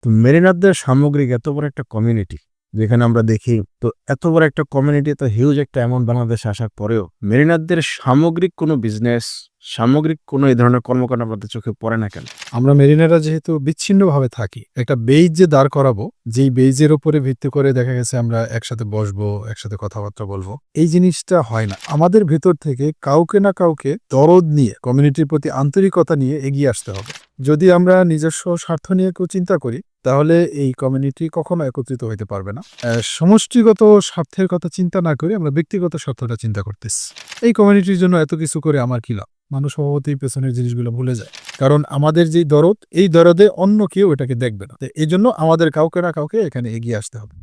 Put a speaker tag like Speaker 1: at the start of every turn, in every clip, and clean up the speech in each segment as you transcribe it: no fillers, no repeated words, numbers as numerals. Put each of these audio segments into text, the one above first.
Speaker 1: তো মেরিনারদের সামগ্রিক এত বড় একটা কমিউনিটি যেখানে আমরা দেখি তো এত বড় একটা কমিউনিটি তো হিউজ একটা অ্যামাউন্ট বাংলাদেশে আসার পরেও মেরিনারদের সামগ্রিক কোনো বিজনেস সামগ্রিক কোনো এই ধরনের কর্মকাণ্ড আমাদের চোখে পড়ে না কেন?
Speaker 2: আমরা মেরিনেরা যেহেতু বিচ্ছিন্নভাবে থাকি, একটা বেইজ যে দাঁড় করাবো, যেই বেইজের উপরে ভিত্তি করে দেখা গেছে আমরা একসাথে বসবো, একসাথে কথাবার্তা বলবো, এই জিনিসটা হয় না। আমাদের ভেতর থেকে কাউকে না কাউকে দরদ নিয়ে, কমিউনিটির প্রতি আন্তরিকতা নিয়ে এগিয়ে আসতে হবে। যদি আমরা নিজস্ব স্বার্থ নিয়ে কেউ চিন্তা করি, তাহলে এই কমিউনিটি কখনো একত্রিত হইতে পারবে না। সমষ্টিগত স্বার্থের কথা চিন্তা না করে আমরা ব্যক্তিগত স্বার্থটা চিন্তা করতেছি। এই কমিউনিটির জন্য এত কিছু করে আমার কি লাভ? মানুষ স্বভাবতই পেছনের জিনিসগুলো ভুলে যায়। কারণ আমাদের যেই দরদ, এই দরদে অন্য কেউ এটাকে দেখবে না। এই জন্য আমাদের কাউকে না কাউকে এখানে এগিয়ে আসতে হবে।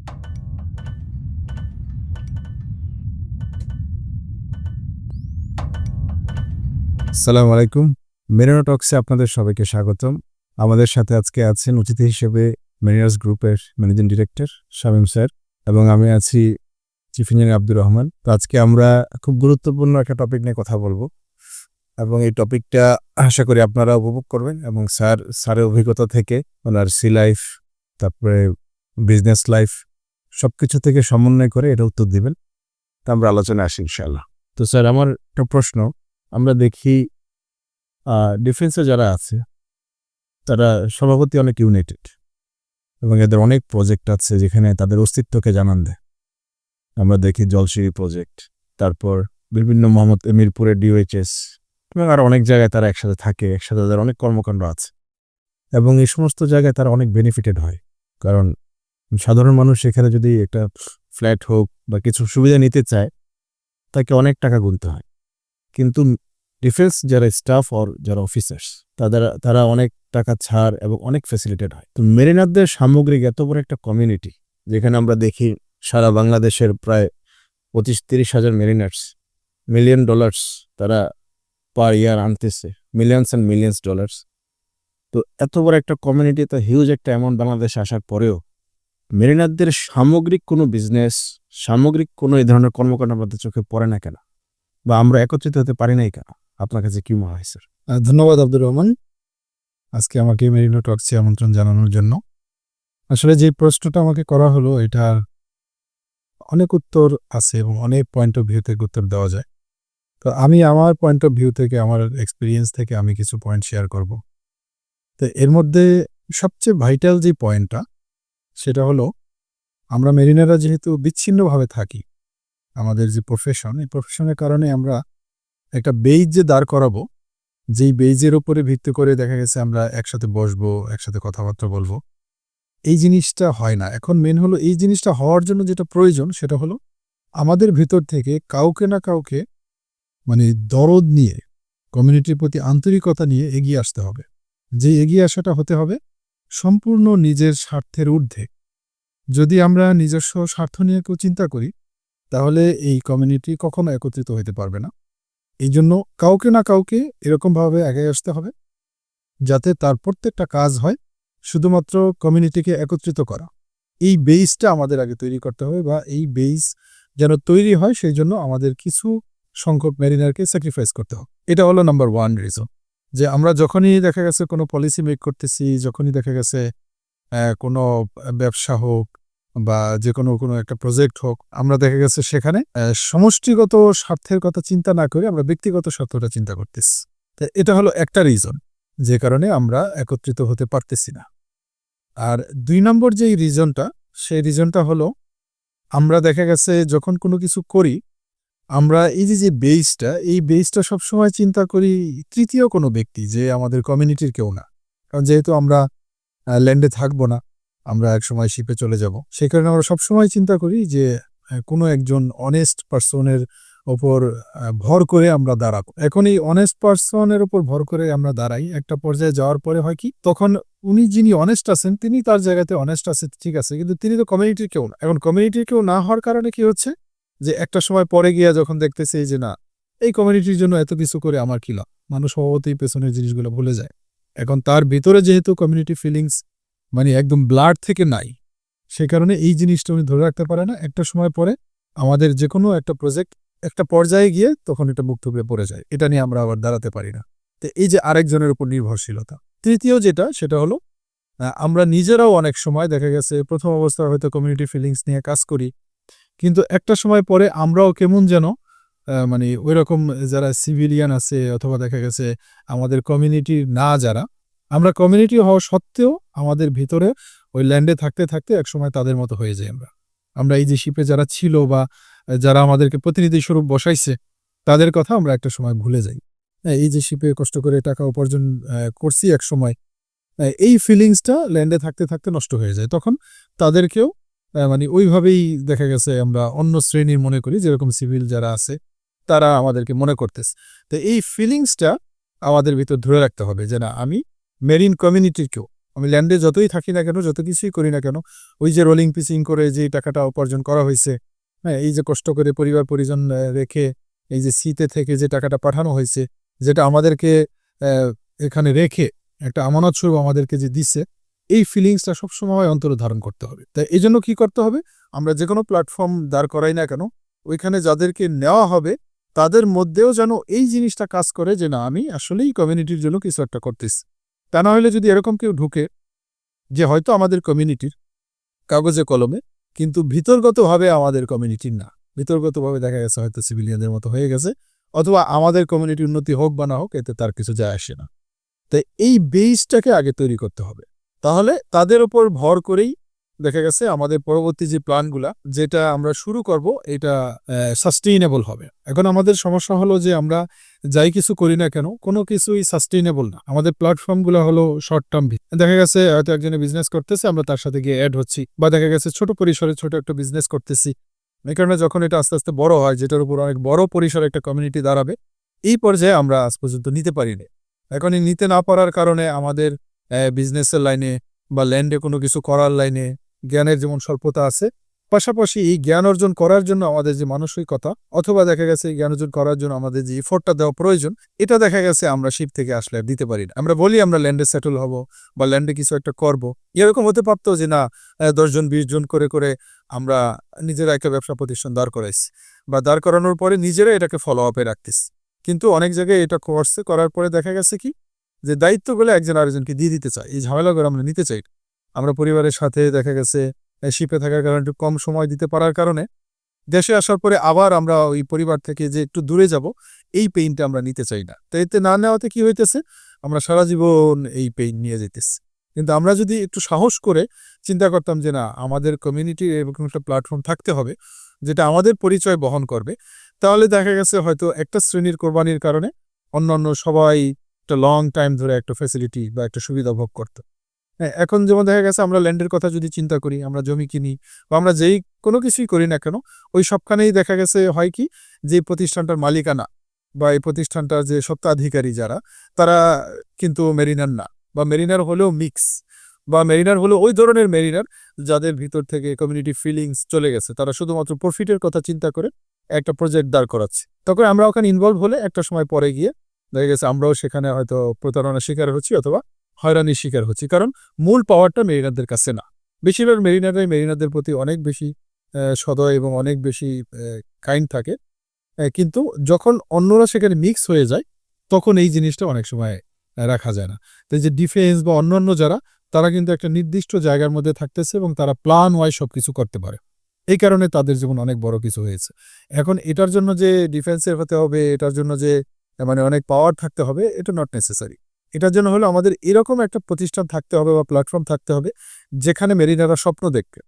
Speaker 1: আসসালামু আলাইকুম। মেরিনো টক্সে আপনাদের সবাইকে স্বাগতম। আমাদের সাথে আজকে আছেন অতিথি হিসেবে মেরিনার্স গ্রুপের ম্যানেজিং ডিরেক্টর শামীম স্যার এবং আমি আছি চিফ ইঞ্জিনিয়ার আব্দুর রহমান। তো আজকে আমরা খুব গুরুত্বপূর্ণ একটা টপিক নিয়ে কথা বলবো এবং এই টপিকটা আশা করি আপনারা উপভোগ করবেন এবং স্যারের অভিজ্ঞতা থেকে ওনার সি লাইফ তারপরে বিজনেস লাইফ সবকিছু থেকে সমন্বয় করে এটা উত্তর দিবেন। তা আমরা আলোচনায় আসি ইনশাআল্লাহ। তো স্যার, আমার একটা প্রশ্ন, আমরা দেখি ডিফেন্সে যারা আছে তারা স্বভাবতই অনেক ইউনাইটেড এবং এদের অনেক প্রজেক্ট আছে যেখানে তাদের অস্তিত্বকে জানান দেয়। আমরা দেখি জলশিরি প্রজেক্ট, তারপর বিভিন্ন মোহাম্মদ মিরপুরের ডিওএইচএস এবং আরও অনেক জায়গায় তারা একসাথে থাকে, একসাথে তাদের অনেক কর্মকাণ্ড আছে এবং এই সমস্ত জায়গায় তারা অনেক বেনিফিটেড হয়। কারণ সাধারণ মানুষ সেখানে যদি একটা ফ্ল্যাট হোক বা কিছু সুবিধা নিতে চায় তাকে অনেক টাকা গুনতে হয়, কিন্তু ডিফেন্স যারা স্টাফ আর যারা অফিসার্স তারা অনেক টাকা ছাড় এবং অনেক ফ্যাসিলিটেড হয়। তো মেরিনারদের সামগ্রিক এত বড় একটা কমিউনিটি যেখানে আমরা দেখি সারা বাংলাদেশের প্রায় 25-30 হাজার মেরিনার্স $1,000,000 তারা পার ইয়ার আনতেছে, মিলিয়নস অ্যান্ড মিলিয়নস ডলার্স। তো এত বড় একটা কমিউনিটি তো হিউজ একটা অ্যামাউন্ট বাংলাদেশে আসার পরেও মেরিনারদের সামগ্রিক কোনো বিজনেস সামগ্রিক কোনো এই ধরনের কর্মকাণ্ড আমাদের চোখে পড়ে না কেন, বা আমরা একত্রিত হতে পারি নাই কেন? আপনার কাছে কি মনে হয় স্যার?
Speaker 2: ধন্যবাদ আব্দুর রহমান, আজকে আমাকে মেরিনো টক্সে আমন্ত্রণ জানানোর জন্য। আসলে যে প্রশ্নটা আমাকে করা হলো, এটার অনেক উত্তর আছে এবং অনেক পয়েন্ট অফ ভিউ থেকে উত্তর দেওয়া যায়। তো আমি আমার পয়েন্ট অফ ভিউ থেকে, আমার এক্সপিরিয়েন্স থেকে আমি কিছু পয়েন্ট শেয়ার করব। তো এর মধ্যে সবচেয়ে ভাইটাল যে পয়েন্টটা, সেটা হলো আমরা মেরিনাররা যেহেতু বিচ্ছিন্নভাবে থাকি, আমাদের যে প্রফেশন, এই প্রফেশনের কারণে আমরা একটা বেইজ যে দাঁড় করাবো, যেই বেইজের উপরে ভিত্তি করে দেখা গেছে আমরা একসাথে বসবো, একসাথে কথাবার্তা বলবো, এই জিনিসটা হয় না। এখন মেন হলো এই জিনিসটা হওয়ার জন্য যেটা প্রয়োজন, সেটা হলো আমাদের ভিতর থেকে কাউকে না কাউকে দরদ নিয়ে, কমিউনিটির প্রতি আন্তরিকতা নিয়ে এগিয়ে আসতে হবে। যে এগিয়ে আসাটা হতে হবে সম্পূর্ণ নিজের স্বার্থের ঊর্ধ্বে। যদি আমরা নিজস্ব স্বার্থ নিয়ে কেউ চিন্তা করি, তাহলে এই কমিউনিটি কখনো একত্রিত হতে পারবে না। এই জন্য কাউকে না কাউকে এরকমভাবে এগিয়ে আসতে হবে যাতে তার প্রত্যেকটা কাজ হয় শুধুমাত্র কমিউনিটিকে একত্রিত করা। এই বেইসটা আমাদের আগে তৈরি করতে হবে, বা এই বেইস যেন তৈরি হয় সেই জন্য আমাদের কিছু সংখ্যক মেরিনারকে স্যাক্রিফাইস করতে হবে। এটা হলো নাম্বার 1 রিজন, যে আমরা যখনই দেখা গেছে কোনো পলিসি মেক করতেছি, যখনই দেখা গেছে কোনো ব্যবসা হোক বা যে কোনো একটা প্রজেক্ট হোক, আমরা দেখা গেছে সেখানে সমষ্টিগত স্বার্থের কথা চিন্তা না করে আমরা ব্যক্তিগত স্বার্থটা চিন্তা করতেছি। এটা হলো একটা রিজন যে কারণে আমরা একত্রিত হতে পারতেছি না। আর 2 নম্বর যেই রিজনটা, সেই রিজনটা হলো আমরা দেখা গেছে যখন কোনো কিছু করি, আমরা এই যে বেইসটা, এই বেইসটা সবসময় চিন্তা করি তৃতীয় কোনো ব্যক্তি, যে আমাদের কমিউনিটির কেউ না। কারণ যেহেতু আমরা ল্যান্ডে থাকবো না, আমরা একসময় শিপে চলে যাব, সেই কারণে আমরা সবসময় চিন্তা করি যে কোনো একজন অনেস্ট পার্সনের ওপর ভর করে আমরা দাঁড়াবো। এখন এই অনেস্ট পার্সনের ওপর ভর করে আমরা দাঁড়াই, একটা পর্যায়ে যাওয়ার পরে হয় কি, তখন উনি যিনি অনেস্ট আছেন তিনি তার জায়গাতে অনেস্ট আছে, ঠিক আছে, কিন্তু তিনি তো কমিউনিটির কেউ না। এখন কমিউনিটির কেউ না হওয়ার কারণে কি হচ্ছে, যে একটা সময় পরে গিয়া যখন দেখতেছে যে না, এই কমিউনিটির জন্য এত কিছু করে আমার কি লাভ, মানুষ স্বভাবতই পেছনের জিনিসগুলো ভুলে যায়। এখন তার ভিতরে যেহেতু কমিউনিটি ফিলিংস একদম ব্লাড থেকে নাই, সে কারণে এই জিনিসটা উনি ধরে রাখতে পারে না। একটা সময় পরে আমাদের যে কোনো একটা প্রজেক্ট একটা পর্যায়ে গিয়ে তখন এটা মুক্ত হয়ে পড়ে যায়, এটা নিয়ে আমরা আবার দাঁড়াতে পারি না। তো এই যে আরেকজনের উপর নির্ভরশীলতা। তৃতীয় যেটা, সেটা হলো আমরা নিজেরাও অনেক সময় দেখা গেছে প্রথম অবস্থায় হয়তো কমিউনিটি ফিলিংস নিয়ে কাজ করি, কিন্তু একটা সময় পরে আমরাও কেমন যেন মানে ওইরকম যারা সিভিলিয়ান আছে অথবা দেখা গেছে আমাদের কমিউনিটির না যারা, আমরা কমিউনিটি হওয়া সত্ত্বেও আমাদের ভিতরে ওই ল্যান্ডে থাকতে থাকতে একসময় তাদের মতো হয়ে যাই আমরা। আমরা এই যে শিপে যারা ছিল বা যারা আমাদেরকে প্রতিনিধি স্বরূপ বসাইছে তাদের কথা আমরা একটা সময় ভুলে যাই। এই যে শিপে কষ্ট করে টাকা উপার্জন করছি এক সময়, এই ফিলিংসটা ল্যান্ডে থাকতে থাকতে নষ্ট হয়ে যায়। তখন তাদেরকেও মানে ওইভাবেই দেখা গেছে আমরা অন্য শ্রেণীর মনে করি, যেরকম সিভিল যারা আছে তারা আমাদেরকে মনে করতেছে। তো এই ফিলিংসটা আমাদের ভিতর ধরে রাখতে হবে যে না, আমি মেরিন কমিউনিটির কেউ, আমি ল্যান্ডে যতই থাকি না কেন, যত কিছুই করি না কেন, ওই যে রোলিং পিচিং করে যে টাকাটা উপার্জন করা হয়েছে, হ্যাঁ, এই যে কষ্ট করে পরিবার পরিজন রেখে এই যে সিতে থেকে যে টাকাটা পাঠানো হয়েছে, যেটা আমাদেরকে এখানে রেখে একটা আমানত স্বরূপ আমাদেরকে যে দিচ্ছে, এই ফিলিংসটা সবসময় অন্তরে ধারণ করতে হবে। তাই এই জন্য কি করতে হবে, আমরা যে কোনো প্ল্যাটফর্ম দাঁড় করাই না কেন, ওইখানে যাদেরকে নেওয়া হবে তাদের মধ্যেও যেন এই জিনিসটা কাজ করে যে না, আমি আসলেই কমিউনিটির জন্য কিছু একটা করতেছি। তা না হলে যদি এরকম কেউ ঢুকে যে হয়তো আমাদের কমিউনিটির কাগজে কলমে, কিন্তু ভিতরগতভাবে আমাদের কমিউনিটির না, ভিতরগতভাবে দেখা গেছে হয়তো সিভিলিয়ানদের মতো হয়ে গেছে, অথবা আমাদের কমিউনিটি উন্নতি হোক বা না হোক এতে তার কিছু যায় আসে না। তাই এই বেসটাকে আগে তৈরি করতে হবে, তাহলে তাদের উপর ভর করেই দেখা গেছে আমাদের পরবর্তী যে প্ল্যানগুলা যেটা আমরা শুরু করব এটা সাস্টেইনেবল হবে। এখন আমাদের সমস্যা হলো যে আমরা যাই কিছু করি না কেন, কোনো কিছুই সাস্টেইনেবল না। আমাদের প্ল্যাটফর্মগুলো হলো শর্ট টার্ম। দেখা গেছে হয়তো একজনে বিজনেস করতেছে, আমরা তার সাথে গিয়ে অ্যাড হচ্ছি, বা দেখা গেছে ছোট পরিসরে ছোট একটা বিজনেস করতেছি। এই কারণে যখন এটা আস্তে আস্তে বড় হয়, যেটার উপর অনেক বড় পরিসরে একটা কমিউনিটি দাঁড়াবে, এই পর্যায়ে আমরা আজ পর্যন্ত নিতে পারিনি। এখন এই নিতে না পারার কারণে আমাদের বিজনেসের লাইনে বা ল্যান্ডে কোনো কিছু করার লাইনে জ্ঞানের যেমন স্বল্পতা আছে, পাশাপাশি এই জ্ঞান অর্জন করার জন্য আমাদের যে মানসিকতা, অথবা দেখা গেছে জ্ঞান অর্জন করার জন্য আমাদের যে এফোর্টটা দেওয়া প্রয়োজন, এটা দেখা গেছে আমরা শিপ থেকে আসলে আর দিতে পারি না। আমরা বলি আমরা ল্যান্ডে সেটেল হব বা ল্যান্ডে কিছু একটা করব, এরকম হতে পারতো যে না 10 জন 20 জন করে করে আমরা নিজেরা একটা ব্যবসা প্রতিষ্ঠান দাঁড় করাইছি, বা দাঁড় করানোর পরে নিজেরা এটাকে ফলো আপে রাখতেছি। কিন্তু অনেক জায়গায় এটা করছে, করার পরে দেখা গেছে কি যে দায়িত্বগুলো একজন আরেকজনকে দিয়ে দিতে চায়, এই ঝামেলাগুলো আমরা নিতে চাই। আমরা পরিবারের সাথে দেখা গেছে শিপে থাকার কারণে একটু কম সময় দিতে পারার কারণে দেশে আসার পরে আবার আমরা ওই পরিবার থেকে যে একটু দূরে যাব, এই পেইনটা আমরা নিতে চাই না। তো এতে না নেওয়াতে কি হইতেছে, আমরা সারা জীবন এই পেইন নিয়ে যেতেছি। কিন্তু আমরা যদি একটু সাহস করে চিন্তা করতাম যে না, আমাদের কমিউনিটির এরকম একটা প্ল্যাটফর্ম থাকতে হবে যেটা আমাদের পরিচয় বহন করবে, তাহলে দেখা গেছে হয়তো একটা শ্রেণীর কোরবানির কারণে অন্যান্য সবাই একটা লং টাইম ধরে একটা ফ্যাসিলিটি বা একটা সুবিধা ভোগ করতো। হ্যাঁ, এখন যেমন দেখা গেছে আমরা ল্যান্ডের কথা যদি চিন্তা করি, আমরা জমি কিনি বা আমরা যেই কোনো কিছুই করি না কেন, ওই সবখানেই দেখা গেছে হয় কি, যে প্রতিষ্ঠানটার মালিকানা বা এই প্রতিষ্ঠানটার যে স্বত্বাধিকারী যারা, তারা কিন্তু মেরিনার না, বা মেরিনার হলেও মিক্স, বা মেরিনার হলেও ওই ধরনের মেরিনার যাদের ভিতর থেকে কমিউনিটি ফিলিংস চলে গেছে, তারা শুধুমাত্র প্রফিটের কথা চিন্তা করে একটা প্রজেক্ট দাঁড় করাচ্ছে। তখন আমরা ওখানে ইনভলভ হলে একটা সময় পরে গিয়ে দেখা গেছে আমরাও সেখানে হয়তো প্রতারণার শিকার হচ্ছি অথবা হয়রানির শিকার হচ্ছি, কারণ মূল পাওয়ারটা মেরিনারদের কাছে না। বেশিরভাগ মেরিনাররাই মেরিনারদের প্রতি অনেক বেশি সদয় এবং অনেক বেশি কাইন্ড থাকে, কিন্তু যখন অন্যরা সেখানে মিক্স হয়ে যায় তখন এই জিনিসটা অনেক সময় রাখা যায় না। তো যে ডিফেন্স বা অন্যান্য যারা, তারা কিন্তু একটা নির্দিষ্ট জায়গার মধ্যে থাকতেছে এবং তারা প্ল্যান ওয়াইজ সবকিছু করতে পারে, এই কারণে তাদের জীবন অনেক বড় কিছু হয়েছে। এখন এটার জন্য যে ডিফেন্সের হতে হবে, এটার জন্য যে মানে অনেক পাওয়ার থাকতে হবে, এটা নট নেসেসারি। এটার জন্য হলো আমাদের এরকম একটা প্রতিষ্ঠান থাকতে হবে বা প্ল্যাটফর্ম থাকতে হবে যেখানে মেরিনাররা স্বপ্ন দেখবে,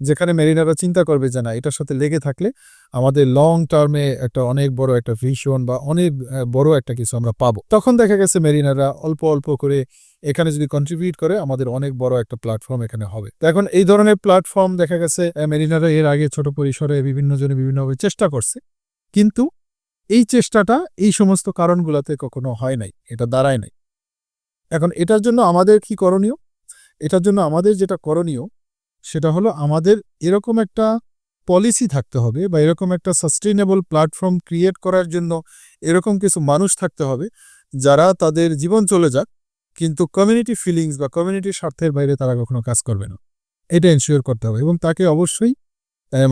Speaker 2: যেখানে মেরিনাররা চিন্তা করবে যে না, এটার সাথে লেগে থাকলে আমাদের লং টার্মে একটা অনেক বড় একটা ভিশন বা অনেক বড় একটা কিছু আমরা পাবো। তখন দেখা গেছে মেরিনাররা অল্প অল্প করে এখানে যদি কন্ট্রিবিউট করে, আমাদের অনেক বড় একটা প্ল্যাটফর্ম এখানে হবে। তো এখন এই ধরনের প্ল্যাটফর্ম দেখা গেছে মেরিনাররা এর আগে ছোট পরিসরে বিভিন্ন জনে বিভিন্নভাবে চেষ্টা করছে, কিন্তু এই চেষ্টাটা এই সমস্ত কারণগুলোতে কখনো হয় নাই, এটা দাঁড়ায় নাই। এখন এটার জন্য আমাদের কি করণীয়, এটার জন্য আমাদের যেটা করণীয় সেটা হলো আমাদের এরকম একটা পলিসি থাকতে হবে, বা এরকম একটা সাস্টেইনেবল প্ল্যাটফর্ম ক্রিয়েট করার জন্য এরকম কিছু মানুষ থাকতে হবে যারা তাদের জীবন চলে যাক কিন্তু কমিউনিটি ফিলিংস বা কমিউনিটির স্বার্থের বাইরে তারা কখনো কাজ করবে না। এটা এনশিওর করতে হবে, এবং তাকে অবশ্যই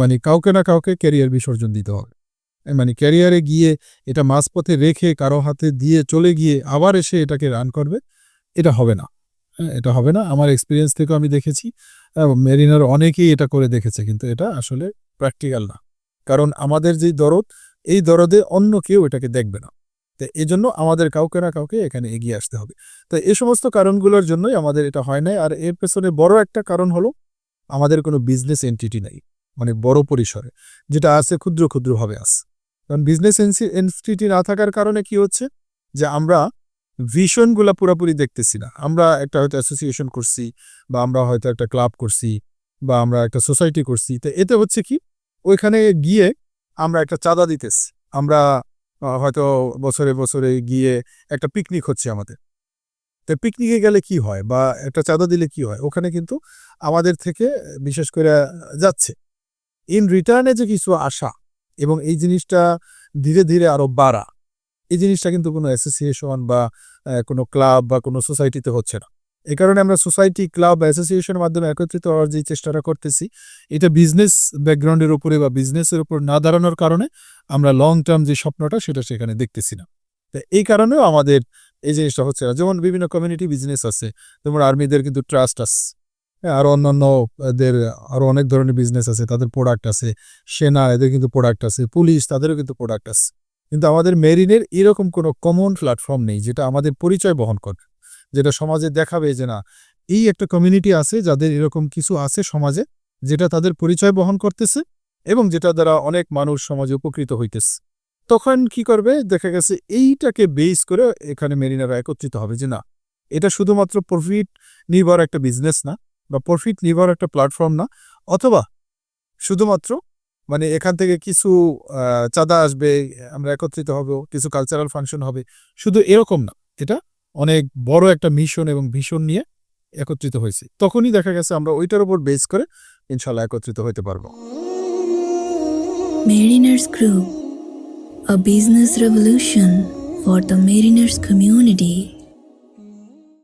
Speaker 2: মানে কাউকে না কাউকে ক্যারিয়ার বিসর্জন দিতে হবে। মানে ক্যারিয়ারে গিয়ে এটা মাঝপথে রেখে কারো হাতে দিয়ে চলে গিয়ে আবার এসে এটাকে রান করবে, এটা হবে না। এটা হবে না। আমার এক্সপেরিয়েন্স থেকেও আমি দেখেছি, মেরিনার অনেকেই এটা করে দেখেছে, কিন্তু এটা আসলে প্র্যাকটিক্যাল না। কারণ আমাদের যে দরদ, এই দরদে অন্য কেউ এটাকে দেখবে না। তো এজন্য আমাদের কাউকে না কাউকে এখানে এগিয়ে আসতে হবে। তো এই সমস্ত কারণগুলোর জন্যই আমাদের এটা হয় নাই। আর এর পেছনে বড় একটা কারণ হলো আমাদের কোনো বিজনেস এন্টিটি নাই, মানে বড় পরিসরে। যেটা আছে ক্ষুদ্র ক্ষুদ্রভাবে আছে। কারণ বিজনেস এন্টিটি না থাকার কারণে কি হচ্ছে, যে আমরা ভিশনগুলা পুরোপুরি দেখতেছি না। আমরা একটা হয়তো অ্যাসোসিয়েশন করছি, বা আমরা হয়তো একটা ক্লাব করছি, বা আমরা একটা সোসাইটি করছি। তো এতে হচ্ছে কি, ওইখানে গিয়ে আমরা একটা চাঁদা দিতেছি। আমরা হয়তো বছরে বছরে গিয়ে একটা পিকনিক হচ্ছে আমাদের। তো পিকনিকে গেলে কি হয়, বা একটা চাঁদা দিলে কি হয়, ওখানে কিন্তু আমাদের থেকে বিশেষ করে যাচ্ছে। ইন রিটার্নে যে কিছু আশা এবং এই জিনিসটা ধীরে ধীরে আরো বাড়া, এই জিনিসটা কিন্তু কোনো অ্যাসোসিয়েশন বা কোনো ক্লাব বা কোনো সোসাইটিতে হচ্ছে না। এই কারণে আমরা সোসাইটি, ক্লাব বা অ্যাসোসিয়েশনের মাধ্যমে একত্রিত হওয়ার যে চেষ্টাটা করতেছি, এটা বিজনেস ব্যাকগ্রাউন্ডের উপরে বা বিজনেসের উপর না দাঁড়ানোর কারণে আমরা লং টার্ম যে স্বপ্নটা সেটা সেখানে দেখতেছি না। তো এই কারণেও আমাদের এই জিনিসটা হচ্ছে না। যেমন বিভিন্ন কমিউনিটি বিজনেস আছে, যেমন আর্মিদের কিন্তু ট্রাস্ট আছে, আরো অন্যান্য দের আরো অনেক ধরনের বিজনেস আছে, তাদের প্রোডাক্ট আছে। সেনা, এদের কিন্তু প্রোডাক্ট আছে। পুলিশ, তাদেরও কিন্তু প্রোডাক্ট আছে। কিন্তু আমাদের মেরিনের এরকম কোনো কমন প্ল্যাটফর্ম নেই যেটা আমাদের পরিচয় বহন করবে, যেটা সমাজে দেখাবে যে না, এই একটা কমিউনিটি আছে যাদের এরকম কিছু আছে সমাজে, যেটা তাদের পরিচয় বহন করতেছে এবং যেটা দ্বারা অনেক মানুষ সমাজে উপকৃত হইতেছে। তখন কি করবে, দেখা গেছে এইটাকে বেস করে এখানে মেরিনারা একত্রিত হবে যে না, এটা শুধুমাত্র প্রফিট নির্ভর একটা বিজনেস না, বা প্রফিট নির্ভর একটা প্ল্যাটফর্ম না, অথবা শুধুমাত্র মানে এখান থেকে কিছু চাঁদা আসবে, আমরা একত্রিত হব, কিছু কালচারাল ফাংশন হবে, শুধু এরকম না। এটা অনেক বড় একটা মিশন এবং ভিশন নিয়ে একত্রিত হয়েছে। তখনই দেখা গেছে আমরা ওইটার উপর বেস করে ইনশাল্লাহ একত্রিত হতে পারবো।
Speaker 3: Mariners Group, a business revolution for the Mariners community.